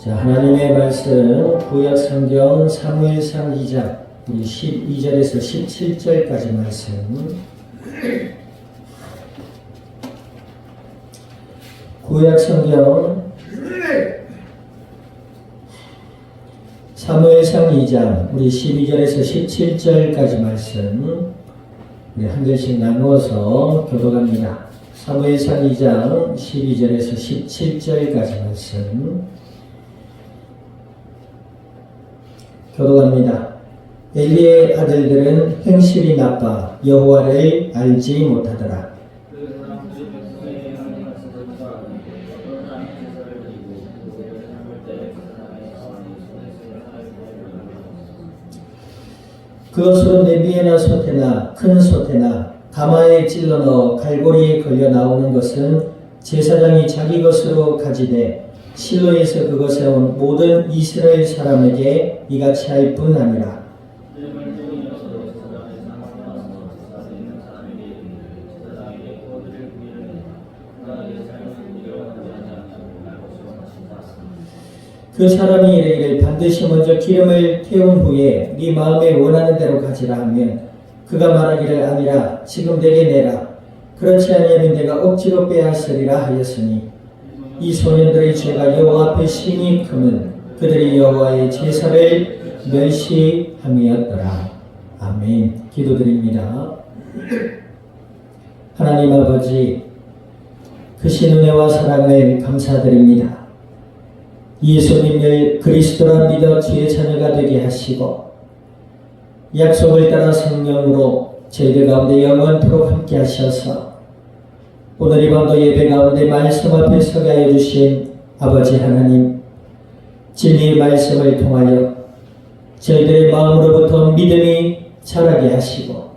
자, 하나님의 말씀 구약 성경 사무엘상 2장 12절에서 17절까지 말씀. 구약 성경 사무엘상 2장 12절에서 17절까지 말씀 우리 한 절씩 나누어서 교독합니다. 사무엘상 2장 12절에서 17절까지 말씀 교독합니다. 엘리의 아들들은 행실이 나빠 여호와를 알지 못하더라. 그것으로 내비에나 소태나 큰 소태나 가마에 찔러 넣어 갈고리에 걸려 나오는 것은 제사장이 자기 것으로 가지되 실로에서 그것에 온 모든 이스라엘 사람에게 이같이 할 뿐 아니라. 그 사람이 이르기를 반드시 먼저 기름을 태운 후에 네 마음에 원하는 대로 가지라 하면 그가 말하기를 아니라 지금 내게 내라. 그렇지 아니하면 내가 억지로 빼앗으리라 하였으니 이 소년들의 죄가 여호와 앞에 심히 크면 그들이 여호와의 제사를 멸시함이었더라. 아멘. 기도드립니다. 하나님 아버지, 크신 은혜와 사랑을 감사드립니다. 예수님을 그리스도라 믿어 주의 자녀가 되게 하시고 약속을 따라 성령으로 저희들 가운데 영원토록 함께 하셔서 오늘 이 밤도 예배 가운데 말씀 앞에 서게 하여 주신 아버지 하나님, 진리의 말씀을 통하여 저희들의 마음으로부터 믿음이 자라게 하시고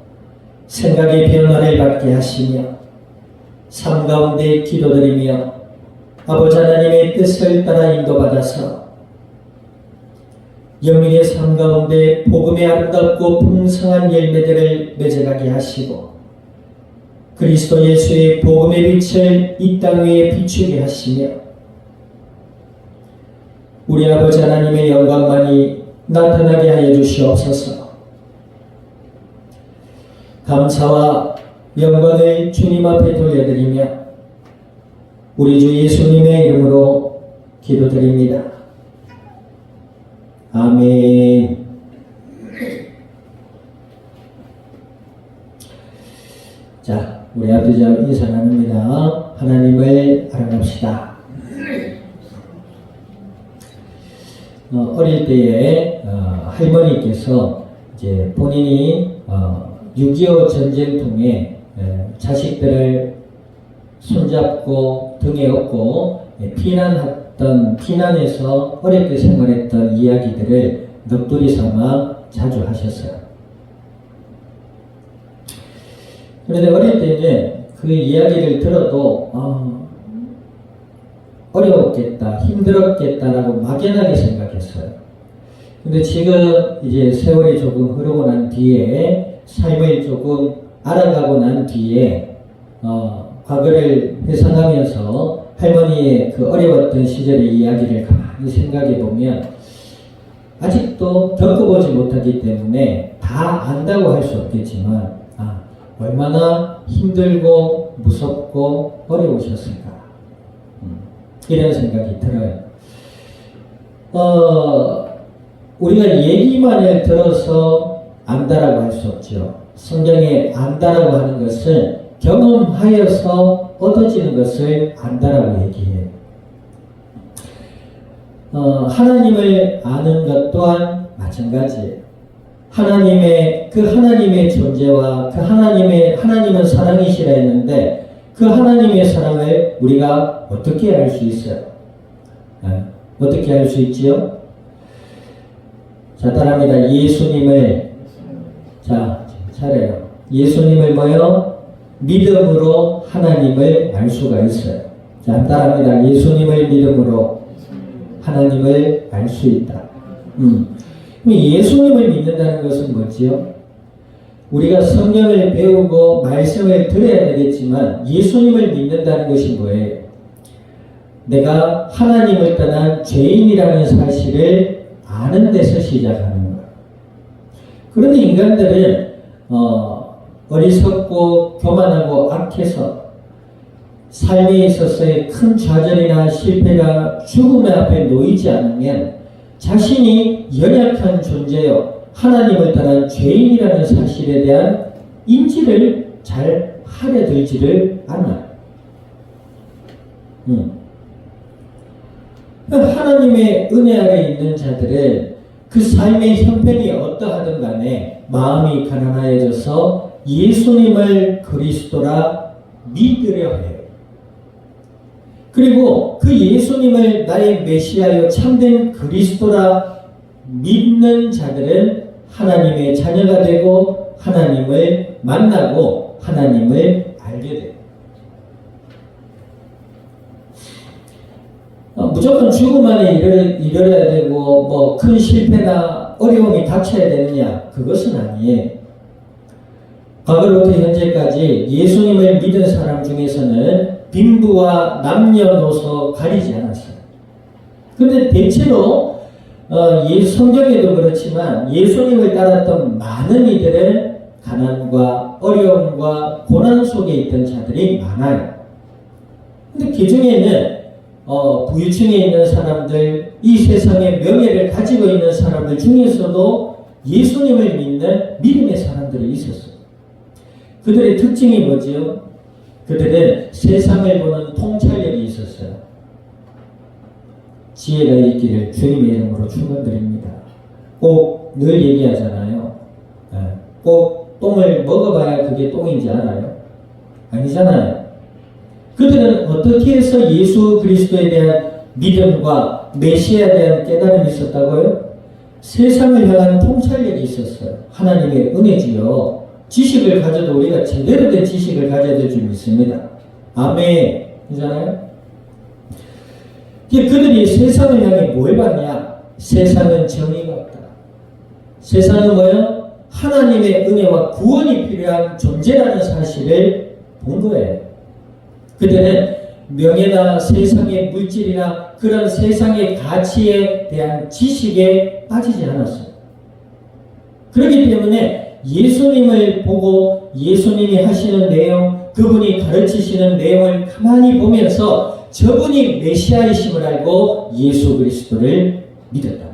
생각의 변화를 받게 하시며 삶 가운데 기도드리며 아버지 하나님의 뜻을 따라 인도받아서 영민의 삶 가운데 복음의 아름답고 풍성한 열매들을 맺어가게 하시고 그리스도 예수의 복음의 빛을 이 땅 위에 비추게 하시며 우리 아버지 하나님의 영광만이 나타나게 하여 주시옵소서. 감사와 영광을 주님 앞에 돌려드리며 우리 주 예수님의 이름으로 기도드립니다. 아멘. 자, 우리 앞에서 인사 나눕니다. 하나님을 알아갑시다. 어릴 때에 할머니께서 이제 본인이 6.25 전쟁 통에 자식들을 손잡고 등에 업고 피난해서 어렵게 생활했던 이야기들을 넋두리 삼아 자주 하셨어요. 그런데 어릴 때 이제 그 이야기를 들어도 어려웠겠다, 힘들었겠다라고 막연하게 생각했어요. 근데 지금 이제 세월이 조금 흐르고 난 뒤에 삶을 조금 알아가고 난 뒤에 과거를 회상하면서 할머니의 그 어려웠던 시절의 이야기를 가만히 생각해 보면 아직도 겪어보지 못하기 때문에 다 안다고 할 수 없겠지만 얼마나 힘들고 무섭고 어려우셨을까 이런 생각이 들어요. 우리가 얘기만을 들어서 안다라고 할 수 없죠. 성경에 안다라고 하는 것은 경험하여서 얻어지는 것을 안다라고 얘기해요. 하나님을 아는 것 또한 마찬가지예요. 하나님의 존재와 하나님은 사랑이시라 했는데 그 하나님의 사랑을 우리가 어떻게 알 수 있어요? 어떻게 알 수 있지요? 자, 따라합니다. 예수님을 차례요. 예수님을 뭐요? 믿음으로 하나님을 알 수가 있어요. 자, 따라합니다. 예수님을 믿음으로 하나님을 알 수 있다. 예수님을 믿는다는 것은 뭐지요? 우리가 성경을 배우고 말씀을 들어야 되겠지만 예수님을 믿는다는 것이 뭐예요? 내가 하나님을 떠난 죄인이라는 사실을 아는 데서 시작하는 거예요. 그런데 인간들은 어리석고 교만하고 악해서 삶에 있어서의 큰 좌절이나 실패가 죽음의 앞에 놓이지 않으면 자신이 연약한 존재요, 하나님을 떠난 죄인이라는 사실에 대한 인지를 잘 하려 들지를 않아요. 하나님의 은혜 아래 있는 자들은 그 삶의 형편이 어떠하든 간에 마음이 가난해져서 예수님을 그리스도라 믿으려 해요. 그리고 그 예수님을 나의 메시아요 참된 그리스도라 믿는 자들은 하나님의 자녀가 되고 하나님을 만나고 하나님을 알게 돼요. 무조건 죽음 안에 이르러야 되고 뭐 큰 실패나 어려움이 닥쳐야 되느냐, 그것은 아니에요. 과거로부터 현재까지 예수님을 믿은 사람 중에서는 빈부와 남녀노소 가리지 않았어요. 근데 대체로 성경에도 그렇지만 예수님을 따랐던 많은 이들은 가난과 어려움과 고난 속에 있던 자들이 많아요. 근데 그 중에는 부유층에 있는 사람들, 이 세상의 명예를 가지고 있는 사람들 중에서도 예수님을 믿는 믿음의 사람들이 있었어요. 그들의 특징이 뭐지요? 그들은 세상을 보는 통찰력이 있었어요. 지혜가 있기를 주님의 이름으로 축원드립니다. 꼭 늘 얘기하잖아요. 꼭 똥을 먹어봐야 그게 똥인지 알아요? 아니잖아요. 그들은 어떻게 해서 예수 그리스도에 대한 믿음과 메시아에 대한 깨달음이 있었다고요? 세상을 향한 통찰력이 있었어요. 하나님의 은혜지요. 지식을 가져도 우리가 제대로 된 지식을 가져야 될 줄 믿습니다. 아멘. 이잖아요? 그들이 세상을 향해 뭘 봤냐? 세상은 정의가 없다. 세상은 뭐예요? 하나님의 은혜와 구원이 필요한 존재라는 사실을 본 거예요. 그들은 명예나 세상의 물질이나 그런 세상의 가치에 대한 지식에 빠지지 않았어요. 그렇기 때문에 예수님을 보고 예수님이 하시는 내용, 그분이 가르치시는 내용을 가만히 보면서 저분이 메시아이심을 알고 예수 그리스도를 믿었다.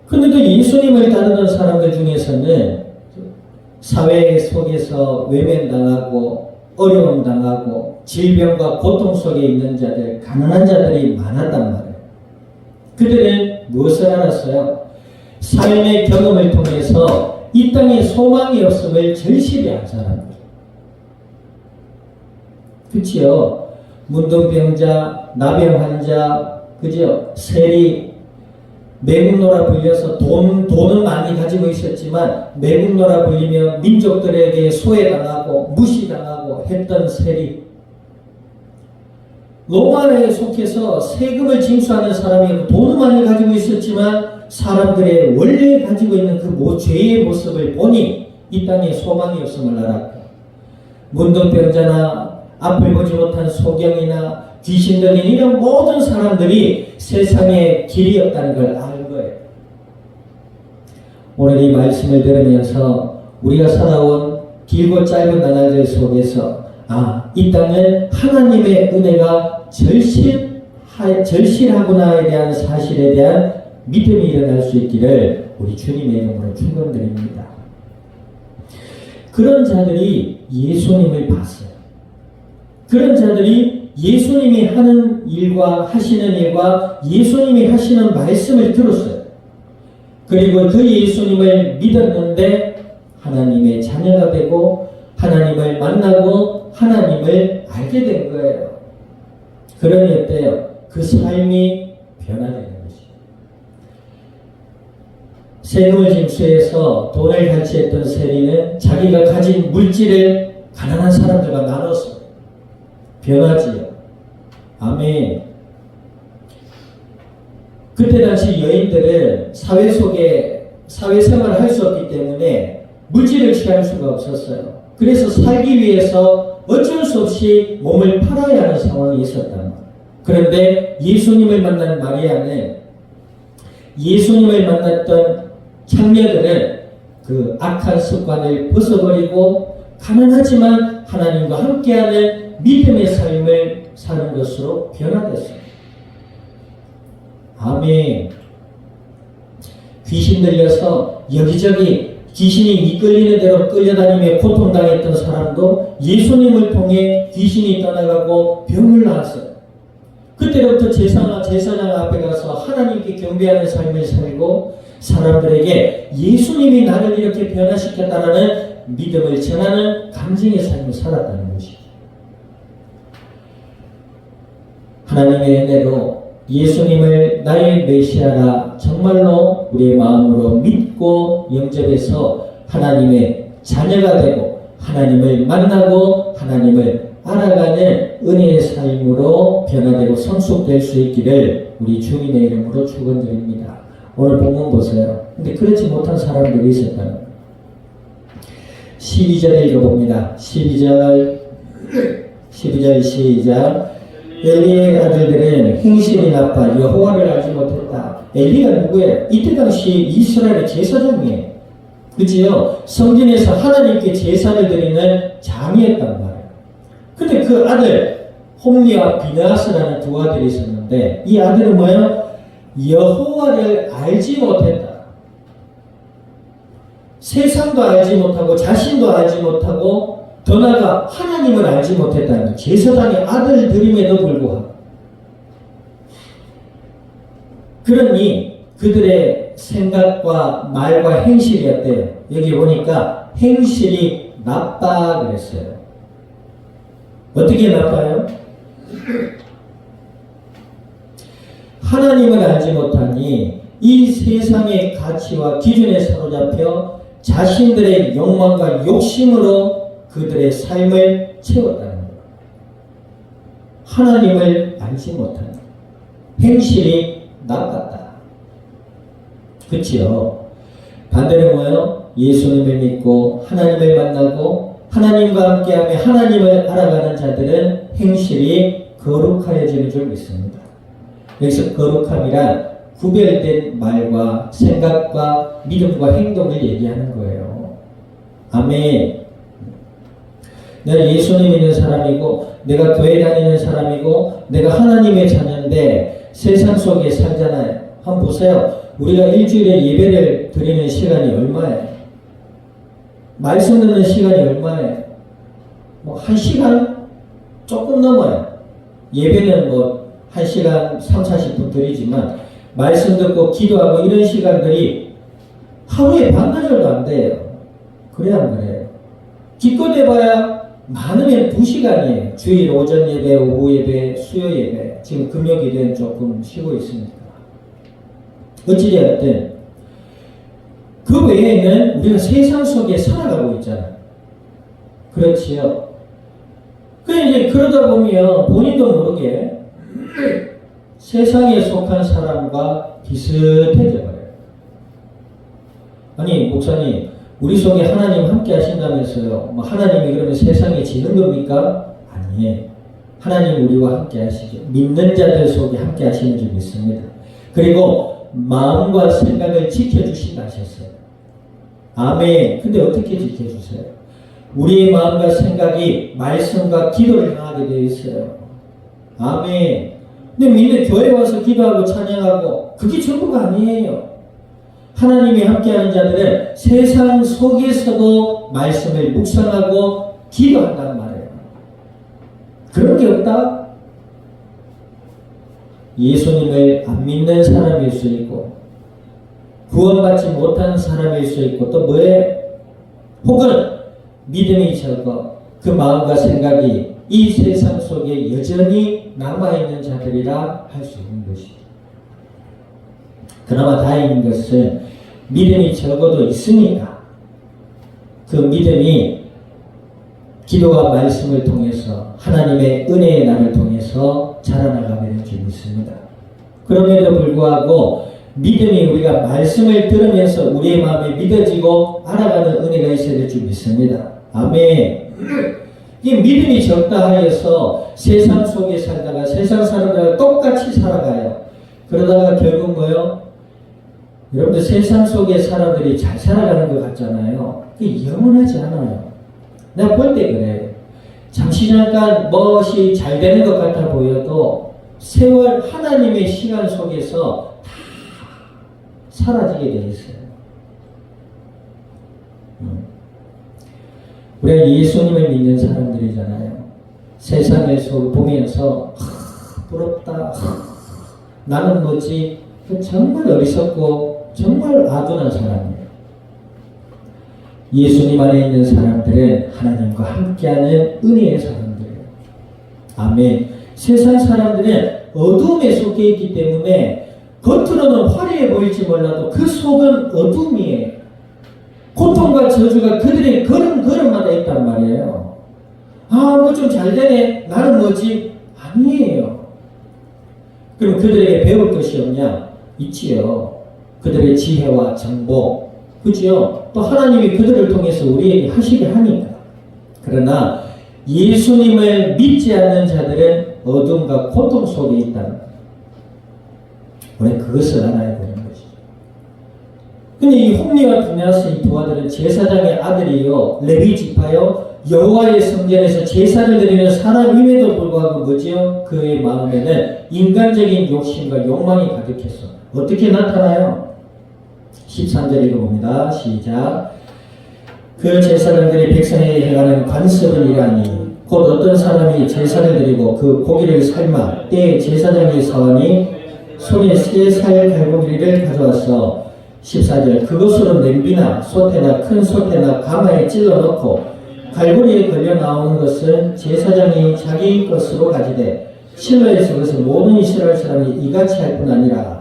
그런데도 예수님을 따르는 사람들 중에서는 사회 속에서 외면당하고 어려움 당하고 질병과 고통 속에 있는 자들, 가난한 자들이 많았단 말이에요. 그들은 무엇을 알았어요? 삶의 경험을 통해서 이 땅에 소망이 없음을 절실히 안 사람들. 그치요? 문둥병자, 나병 환자, 그죠? 세리, 매국노라 불려서 돈은 많이 가지고 있었지만 매국노라 불리며 민족들에게 소외당하고 무시당하고 했던 세리, 로마에 속해서 세금을 징수하는 사람이 돈은 많이 가지고 있었지만 사람들의 원래 가지고 있는 그 죄의 모습을 보니 이 땅에 소망이 없음을 알았고, 문둥병자나 앞을 보지 못한 소경이나 귀신 들린 이런 모든 사람들이 세상에 길이 없다는 걸 아는 거예요. 오늘 이 말씀을 들으면서 우리가 살아온 길고 짧은 나날들 속에서 이 땅은 하나님의 은혜가 절실하구나에 대한 사실에 대한 믿음이 일어날 수 있기를 우리 주님의 이름으로 축원드립니다. 그런 자들이 예수님을 봤어요. 그런 자들이 예수님이 하는 일과 하시는 일과 예수님이 하시는 말씀을 들었어요. 그리고 그 예수님을 믿었는데 하나님의 자녀가 되고 하나님을 만나고 하나님을 알게 된 거예요. 그러니 어때요? 그 삶이 변화되는 것이죠. 세금을 징수해서 돈을 갈취했던 세리는 자기가 가진 물질을 가난한 사람들과 나눠서 변하지요. 아멘. 그때 당시 여인들은 사회 속에 사회생활을 할 수 없기 때문에 물질을 취할 수가 없었어요. 그래서 살기 위해서 어쩔 수 없이 몸을 팔아야 하는 상황이 있었단 말이에요. 그런데 예수님을 만난 마리아는 예수님을 만났던 창녀들은 그 악한 습관을 벗어버리고 가난하지만 하나님과 함께하는 믿음의 삶을 사는 것으로 변화됐습니다. 아멘. 귀신 들려서 여기저기 귀신이 이끌리는 대로 끌려다니며 고통당했던 사람도 예수님을 통해 귀신이 떠나가고 병을 나았어요. 그때부터 제사장 앞에 가서 하나님께 경배하는 삶을 살고 사람들에게 예수님이 나를 이렇게 변화시켰다라는 믿음을 전하는 간증의 삶을 살았다는 것이죠. 하나님의 은혜로 예수님을 나의 메시아라 정말로 우리의 마음으로 믿고 영접해서 하나님의 자녀가 되고 하나님을 만나고 하나님을 알아가는 은혜의 삶으로 변화되고 성숙될 수 있기를 우리 주님의 이름으로 축원드립니다. 오늘 본문 보세요. 근데 그렇지 못한 사람들이 있었다는 거예요. 12절 읽어봅니다. 12절 시작. 엘리의 아들들은 행실이 나빠 여호와를 알지 못했다. 엘리가 누구예요? 이때 당시 이스라엘의 제사장이에요. 그지요? 성전에서 하나님께 제사를 드리는 장이었단 말이에요. 근데 그 아들 홈리와 비느하스라는 두 아들이 있었는데 이 아들은 뭐예요? 여호와를 알지 못했다. 세상도 알지 못하고 자신도 알지 못하고 더 나아가 하나님을 알지 못했다는 제사장의 아들들임에도 불구하고 그러니 그들의 생각과 말과 행실이 어때요? 여기 보니까 행실이 나빠 그랬어요. 어떻게 나빠요? 하나님을 알지 못하니 이 세상의 가치와 기준에 사로잡혀 자신들의 욕망과 욕심으로 그들의 삶을 채웠다는 거예요. 하나님을 알지 못하니 행실이 나빴다. 그치요? 반대로 뭐예요? 예수님을 믿고 하나님을 만나고 하나님과 함께하며 하나님을 알아가는 자들은 행실이 거룩하여지는 줄 믿습니다. 여기서 거룩함이란 구별된 말과 생각과 믿음과 행동을 얘기하는 거예요. 아멘. 내가 예수님 믿는 사람이고 내가 교회 다니는 사람이고 내가 하나님의 자녀인데 세상 속에 살잖아요. 한번 보세요. 우리가 일주일에 예배를 드리는 시간이 얼마예요? 말씀 듣는 시간이 얼마예요? 뭐 1시간 조금 넘어요. 예배는 뭐 1시간 3, 40분 드리지만 말씀 듣고 기도하고 이런 시간들이 하루에 반나절도 안 돼요. 그래 안 그래요? 기껏 해봐야 많으면 2시간이에요. 주일 오전 예배, 오후 예배, 수요 예배. 지금 금요일은 조금 쉬고 있으니까. 어찌되었든 그 외에는 우리가 세상 속에 살아가고 있잖아요. 그렇지요. 이제 그러다 보면 본인도 모르게 세상에 속한 사람과 비슷해져 버려요. 아니 목사님 우리 속에 하나님 함께 하신다면서요. 뭐 하나님이 그러면 세상에 지는 겁니까? 아니에요. 하나님 우리와 함께 하시죠. 믿는 자들 속에 함께 하시는 줄 믿습니다. 그리고 마음과 생각을 지켜주신다 하셨어요. 아멘. 근데 어떻게 지켜주세요? 우리의 마음과 생각이 말씀과 기도를 향하게 되어 있어요. 아멘. 근데 믿는 교회 와서 기도하고 찬양하고 그게 전부가 아니에요. 하나님이 함께하는 자들은 세상 속에서도 말씀을 묵상하고 기도한단 말이에요. 그런 게 없다? 예수님을 안 믿는 사람일 수 있고 구원받지 못하는 사람일 수 있고 또 뭐예요? 혹은 믿음이 적어 그 마음과 생각이 이 세상 속에 여전히 남아있는 자들이라 할 수 있는 것이죠. 그나마 다행인 것은 믿음이 적어도 있으니까 그 믿음이 기도와 말씀을 통해서 하나님의 은혜의 날을 통해서 자라나가게 될 줄 믿습니다. 그럼에도 불구하고 믿음이 우리가 말씀을 들으면서 우리의 마음에 믿어지고 알아가는 은혜가 있어야 될 줄 믿습니다. 아멘. 이 믿음이 적다 하여서 세상 속에 살다가 세상 사람들과 똑같이 살아가요. 그러다가 결국 뭐요? 여러분들 세상 속에 사람들이 잘 살아가는 것 같잖아요. 그게 영원하지 않아요. 내가 볼 때 그래요. 잠시 잠깐 무엇이 잘 되는 것 같아 보여도 세월 하나님의 시간 속에서 다 사라지게 돼 있어요. 우리가 예수님을 믿는 사람들이잖아요. 세상에서 보면서 부럽다. 나는 뭐지? 정말 어리석고 정말 아둔한 사람이에요. 예수님 안에 있는 사람들은 하나님과 함께하는 은혜의 사람들이에요. 아멘. 세상 사람들은 어둠에 속해 있기 때문에 겉으로는 화려해 보일지 몰라도 그 속은 어둠이에요. 고통과 저주가 그들의 걸음걸음마다 있단 말이에요. 아, 뭐 좀 잘 되네. 나는 뭐지? 아니에요. 그럼 그들에게 배울 것이 없냐? 있지요. 그들의 지혜와 정보. 그죠? 또 하나님이 그들을 통해서 우리에게 하시게 하니까. 그러나 예수님을 믿지 않는 자들은 어둠과 고통 속에 있다. 우리는 그것을 알아야 되는 것이죠. 근데 이 홈리와 비나스 이 두 아들은 제사장의 아들이요, 레위 지파요, 여호와의 성전에서 제사를 드리는 사람임에도 불구하고 뭐지요? 그의 마음에는 인간적인 욕심과 욕망이 가득했어. 어떻게 나타나요? 13절 읽어봅니다. 시작. 그 제사장들이 백성에게 행하는 관습을 일하니 곧 어떤 사람이 제사를 드리고 그 고기를 삶아 때에 제사장의 사원이 손에 3살 갈고기를 가져와서 14절 그것으로 냄비나 솥에나 큰 솥에나 가마에 찔러 넣고 갈고리에 걸려 나오는 것은 제사장이 자기 것으로 가지되 실로에서 그것을 모든 이스라엘 사람이 이같이 할 뿐 아니라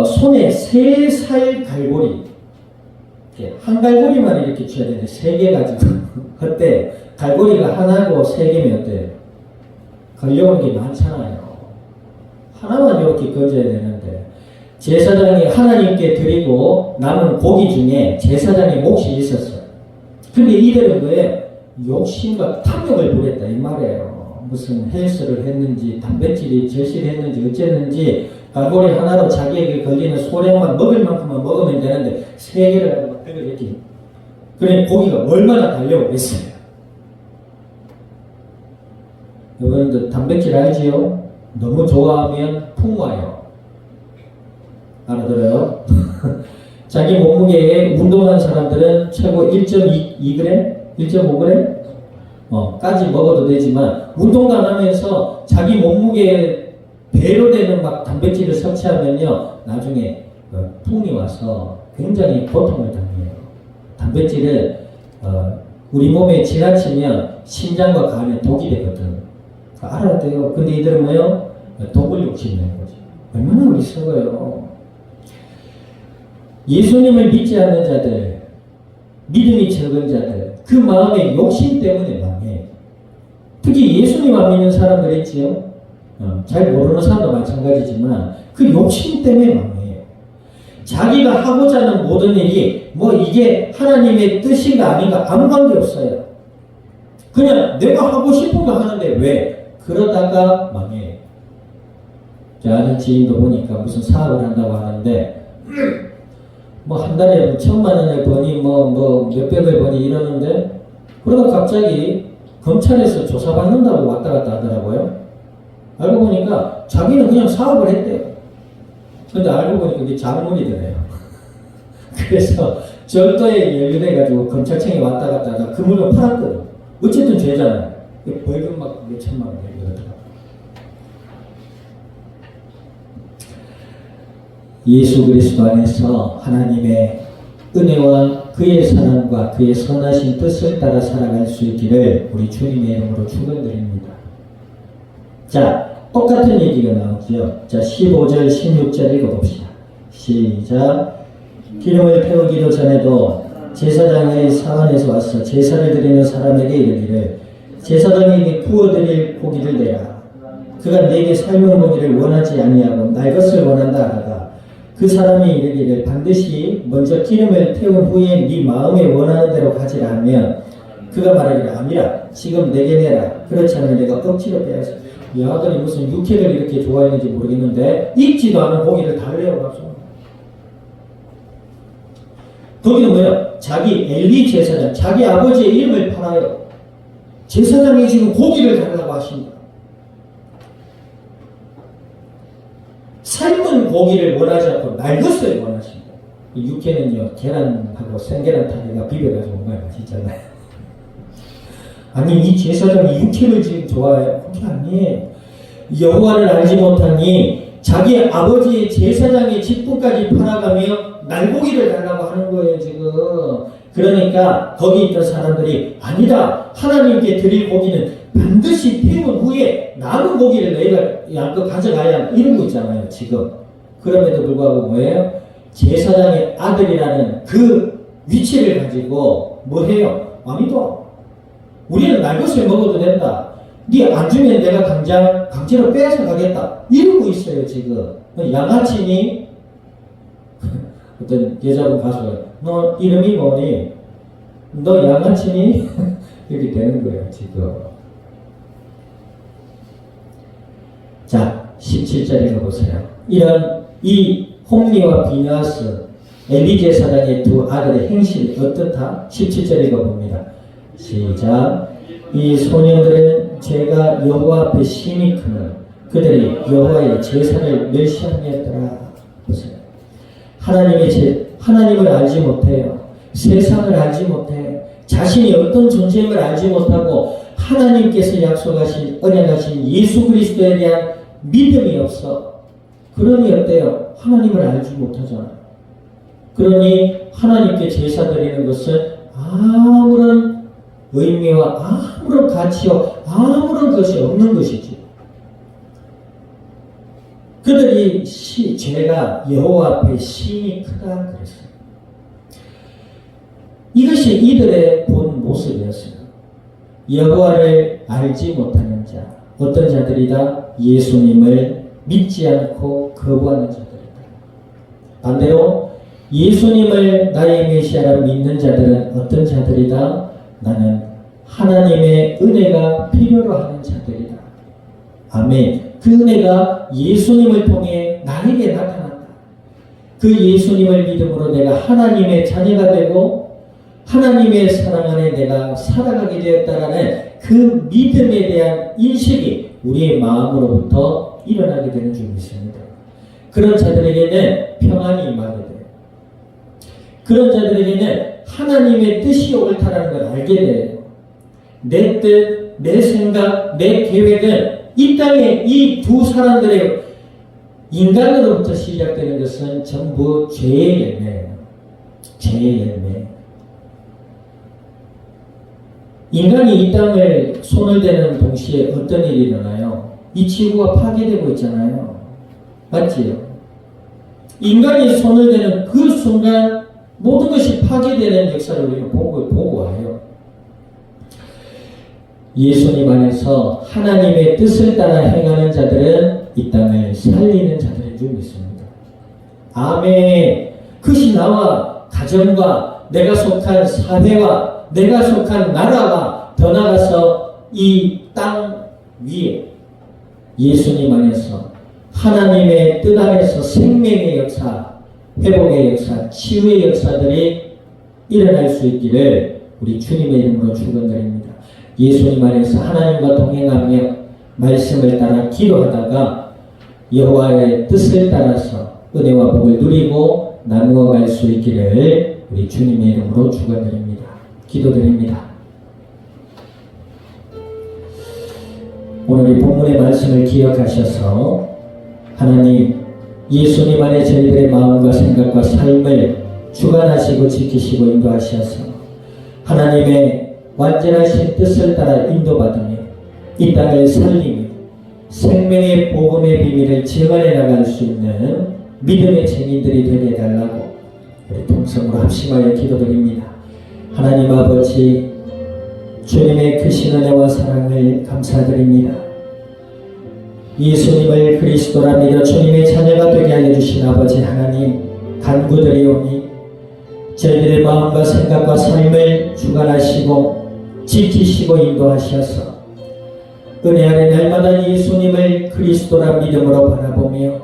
손에 3살 갈고리 한 갈고리만 이렇게 쳐야 되는데 3개 가지고 그때 갈고리가 하나고 3개면 어때요? 걸려오는 게 많잖아요. 하나만 이렇게 건져야 되는데 제사장이 하나님께 드리고 남은 고기 중에 제사장의 몫이 있었어요. 근데 이들은 왜 욕심과 탐욕을 부렸다 이 말이에요. 무슨 헬스를 했는지 단백질이 절실했는지 어쨌는지 갈고리 하나로 자기에게 걸리는 소량만 먹을 만큼만 먹으면 되는데 3개를 가지고 막 이렇게 그러니 고기가 얼마나 달려오겠어요. 여러분들 단백질 알지요? 너무 좋아하면 풍화요. 알아들어요? 자기 몸무게에 운동한 사람들은 최고 1.2g? 1.5g? 까지 먹어도 되지만 운동도 안 하면서 자기 몸무게에 배로 되는 막 단백질을 섭취하면요 나중에 풍이 와서 굉장히 고통을 당해요. 단백질은 우리 몸에 지나치면 심장과 간에 독이 되거든. 알아야 돼요. 근데 이들은 뭐요? 독을 욕심내는 거죠. 얼마나 어리석어요. 예수님을 믿지 않는 자들, 믿음이 적은 자들, 그 마음의 욕심 때문에 망해. 특히 예수님 안 믿는 사람들 있지요? 잘 모르는 사람도 마찬가지지만 그 욕심 때문에 망해요. 자기가 하고자 하는 모든 일이 뭐 이게 하나님의 뜻인가 아닌가 아무 관계 없어요. 그냥 내가 하고 싶은 거 하는데 왜? 그러다가 망해요. 제 아는 지인도 보니까 무슨 사업을 한다고 하는데 뭐 한 달에 1,000,000원을 버니 뭐 몇백을 버니 이러는데 그러다 갑자기 검찰에서 조사받는다고 왔다 갔다 하더라고요. 알고 보니까 자기는 그냥 사업을 했대요. 근데 알고 보니까 이게 장문이더래요. 그래서 절도에 연루돼가지고 검찰청에 왔다 갔다 하다가 그 물건 팔았거든. 어쨌든 죄잖아요. 벌금 막 몇천만 원 내더라고요. 예수 그리스도 안에서 하나님의 은혜와 그의 사랑과 그의 선하신 뜻을 따라 살아갈 수 있기를 우리 주님의 이름으로 축원드립니다. 자, 똑같은 얘기가 나오죠. 자, 15절, 16절 읽어봅시다. 시작. 기름을 태우기도 전에도 제사장의 사원에서 와서 제사를 드리는 사람에게 이르기를 제사장에게 구워드릴 고기를 내라. 그가 내게 삶은 고기를 원하지 아니하고 날 것을 원한다 하다가 그 사람이 이르기를 반드시 먼저 기름을 태운 후에 네 마음에 원하는 대로 가지라 하면 그가 말하기를 아니라 지금 내게 내라. 그렇지 않으면 내가 억지로 빼앗아. 이 아들이 무슨 육회를 이렇게 좋아했는지 모르겠는데 익지도 않은 고기를 달래어 가서 거기는 뭐야? 자기 엘리 제사장, 자기 아버지의 이름을 팔아요. 제사장이 지금 고기를 달라고 하십니다. 삶은 고기를 원하지 않고 낡았어요 원하십니다. 육회는요 계란하고 생계란탕이가 비벼가지고 뭔가 맛있잖아요. 아니 이 제사장이 육회를 지금 좋아해요? 그게 아니에요. 여호와를 알지 못하니 자기 아버지의 제사장의 직분까지 팔아가며 날고기를 달라고 하는 거예요 지금. 그러니까 거기 있던 사람들이 아니다, 하나님께 드릴 고기는 반드시 태운 후에 남은 고기를 너희가 양껏 가져가야 한다 이런 거 있잖아요 지금. 그럼에도 불구하고 뭐예요? 제사장의 아들이라는 그 위치를 가지고 뭐 해요? 아니도 우리는 날 것을 먹어도 된다. 네 안 주면 내가 당장 강제로 빼앗아 가겠다 이러고 있어요 지금. 양아치니? 어떤 여자분 가수가 너 이름이 뭐니? 너 양아치니? 이렇게 되는 거예요 지금. 자 17절에 가보세요. 이런 이 홈리와 비느하스 엘리 제사장의 두 아들의 행실이 어떻다? 17절에 가봅니다. 시작. 이 소년들은 제가 여호와 앞에 심히 크는 그들이 여호와의 제사를 멸시하였더라. 보세요. 하나님을 알지 못해요. 세상을 알지 못해. 자신이 어떤 존재임을 알지 못하고 하나님께서 약속하신 언약하신 예수 그리스도에 대한 믿음이 없어. 그러니 어때요? 하나님을 알지 못하잖아. 그러니 하나님께 제사 드리는 것은 아무런 의미와 아무런 가치와 아무런 것이 없는 것이지. 그들이 죄가 여호와 앞에 심히 크다 그랬어요. 이것이 이들의 본 모습이었어요. 여호와를 알지 못하는 자, 어떤 자들이다? 예수님을 믿지 않고 거부하는 자들이다. 반대로 예수님을 나의 메시아라 믿는 자들은 어떤 자들이다? 나는 하나님의 은혜가 필요로 하는 자들이다. 아멘. 그 은혜가 예수님을 통해 나에게 나타난다. 그 예수님을 믿음으로 내가 하나님의 자녀가 되고 하나님의 사랑 안에 내가 살아가게 되었다라는 그 믿음에 대한 인식이 우리의 마음으로부터 일어나게 되는 줄 믿습니다. 그런 자들에게는 평안이 임하게 돼요. 그런 자들에게는 하나님의 뜻이 옳다라는 걸 알게 돼요. 내 뜻, 내 생각, 내 계획은 이 땅에 이 두 사람들의 인간으로부터 시작되는 것은 전부 죄의 열매예요. 죄의 열매. 인간이 이 땅을 손을 대는 동시에 어떤 일이 일어나요? 이 지구가 파괴되고 있잖아요. 맞지요? 인간이 손을 대는 그 순간 모든 것이 파괴되는 역사를 우리는 보고 와요. 예수님 안에서 하나님의 뜻을 따라 행하는 자들은 이 땅을 살리는 자들인 줄 믿습니다. 아멘. 그것이 나와 가정과 내가 속한 사회와 내가 속한 나라와 더 나아가서 이 땅 위에 예수님 안에서 하나님의 뜻 안에서 생명의 역사, 회복의 역사, 치유의 역사들이 일어날 수 있기를 우리 주님의 이름으로 축원드립니다. 예수님 안에서 하나님과 동행하며 말씀을 따라 기도하다가 여호와의 뜻을 따라서 은혜와 복을 누리고 나누어 갈 수 있기를 우리 주님의 이름으로 축원드립니다. 기도드립니다. 오늘 이 본문의 말씀을 기억하셔서 하나님 예수님 안에 저희들의 마음과 생각과 삶을 주관하시고 지키시고 인도하셔서 하나님의 완전하신 뜻을 따라 인도받으며 이 땅을 살리며 생명의 복음의 비밀을 증언해 나갈 수 있는 믿음의 증인들이 되게 해달라고 우리 통성으로 합심하여 기도드립니다. 하나님 아버지, 주님의 크신 은혜와 사랑을 감사드립니다. 예수님을 그리스도라 믿어 주님의 자녀가 되게 하여 주신 아버지 하나님, 간구드리오니 저희들의 마음과 생각과 삶을 주관하시고 지키시고 인도하셔서 은혜 아래 날마다 예수님을 그리스도라 믿음으로 바라보며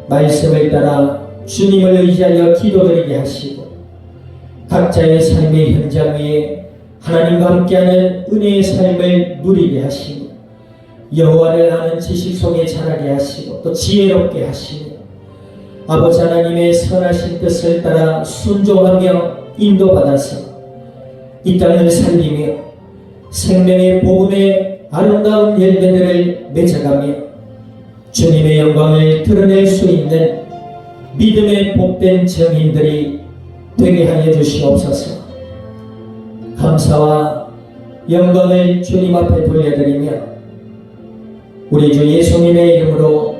말씀을 따라 주님을 의지하여 기도드리게 하시고 각자의 삶의 현장 위에 하나님과 함께하는 은혜의 삶을 누리게 하시고 여호와를 아는 지식 속에 자라게 하시고 또 지혜롭게 하시고 아버지 하나님의 선하신 뜻을 따라 순종하며 인도받아서 이 땅을 살리며 생명의 복음의 아름다운 열매들을 맺어가며 주님의 영광을 드러낼 수 있는 믿음의 복된 증인들이 되게 하여 주시옵소서. 감사와 영광을 주님 앞에 돌려드리며 우리 주 예수님의 이름으로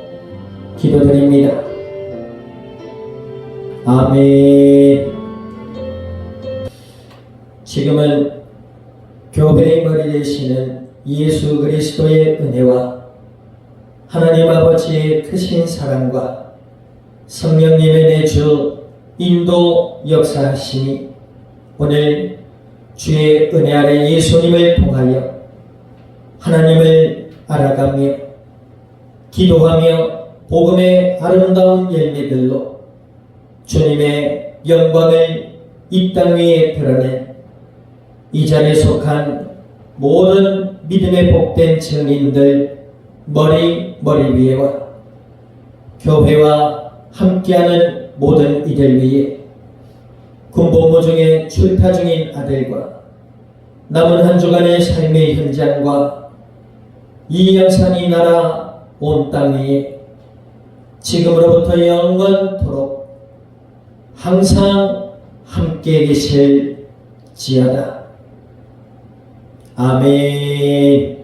기도드립니다. 아멘. 지금은 교회의 머리 되시는 예수 그리스도의 은혜와 하나님 아버지의 크신 사랑과 성령님의 내주 인도 역사하심이 오늘 주의 은혜 아래 예수님을 통하여 하나님을 알아가며 기도하며 복음의 아름다운 열매들로 주님의 영광을 이 땅 위에 드러낸 이 자리에 속한 모든 믿음의 복된 증인들 머리 위에와 교회와 함께하는 모든 이들 위에 군복무 중에 출타 중인 아들과 남은 한 주간의 삶의 현장과 이 영산이 나라 온 땅 위에 지금으로부터 영원토록 항상 함께 계실지어다. 아멘.